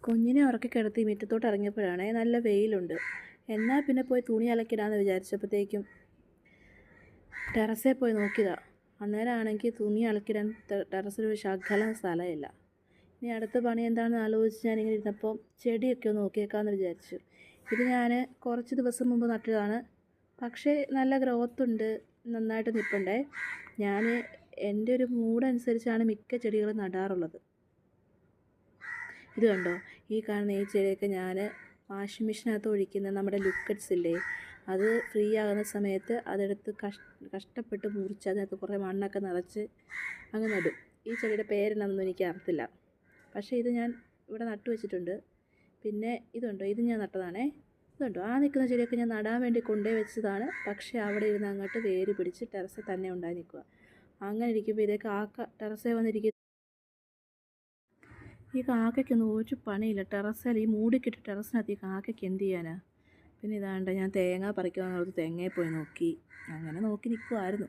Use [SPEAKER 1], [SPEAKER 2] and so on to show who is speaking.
[SPEAKER 1] കുഞ്ഞിനെ ഉറക്കി കിടത്തി മുറ്റത്തോട്ട് ഇറങ്ങിയപ്പോഴാണ് നല്ല വെയിലുണ്ട്. എന്നാൽ പിന്നെ പോയി തുണി അലക്കിടാന്ന് വിചാരിച്ചപ്പോഴത്തേക്കും ടെറസിൽ പോയി നോക്കിയതാ. അന്നേരം ആണെങ്കിൽ തുണി അലക്കിടാൻ ടെറസിൽ ഒരു ശകലം സ്ഥലമില്ല. ഇനി അടുത്ത പണി എന്താണെന്ന് ആലോചിച്ച് ഞാനിങ്ങനെ ഇരുന്നപ്പോൾ ചെടിയൊക്കെ ഒന്ന് നോക്കിയേക്കാമെന്ന് വിചാരിച്ചു. ഇത് ഞാൻ കുറച്ച് ദിവസം മുമ്പ് നട്ടതാണ്. പക്ഷേ നല്ല ഗ്രോത്ത് ഉണ്ട്, നന്നായിട്ട് നിൽപ്പുണ്ടേ. ഞാൻ എൻ്റെ ഒരു മൂഡനുസരിച്ചാണ് മിക്ക ചെടികളും നടാറുള്ളത്. ഇത് കണ്ടോ, ഈ കാണുന്ന ഈ ചെടിയൊക്കെ ഞാൻ വാഷിംഗ് മെഷീനകത്ത് ഒഴിക്കുന്ന നമ്മുടെ ലിക്വിഡ്സ് ഇല്ലേ, അത് ഫ്രീ ആകുന്ന സമയത്ത് അതെടുത്ത് കഷ്ടപ്പെട്ട് മുറിച്ച് അതിനകത്ത് കുറേ മണ്ണൊക്കെ നിറച്ച് അങ്ങ് നടും. ഈ ചെടിയുടെ പേരെന്നാണെന്നൊന്നും എനിക്ക് അറിയത്തില്ല. പക്ഷേ ഇത് ഞാൻ ഇവിടെ നട്ടു വെച്ചിട്ടുണ്ട്. പിന്നെ ഇതുണ്ടോ, ഇത് ഞാൻ നട്ടതാണേ. ഇതുണ്ടോ, ആ നിൽക്കുന്ന ചെടിയൊക്കെ ഞാൻ നടാൻ വേണ്ടി കൊണ്ടുപോയി വെച്ചതാണ്. പക്ഷേ അവിടെ ഇരുന്ന് അങ്ങോട്ട് വേര് പിടിച്ച് ടെറസിൽ തന്നെ ഉണ്ടായി നിൽക്കുക. അങ്ങനെ ഇരിക്കുമ്പോൾ ഇതേ കാക്ക ടെറസിൽ വന്നിരിക്കും. ഈ കാക്കയ്ക്കൊന്നും ഒരു പണിയില്ല. ടെറസിൽ ഈ മൂടിക്കിട്ട് ടെറസിനകത്ത് ഈ കാക്കയ്ക്ക് എന്ത് ചെയ്യാനാ? പിന്നെ ഇതാണ്ട് ഞാൻ തേങ്ങ പറിക്കാമെന്നോർത്ത് തെങ്ങയിൽ പോയി നോക്കി. അങ്ങനെ നോക്കി നിൽക്കുമായിരുന്നു.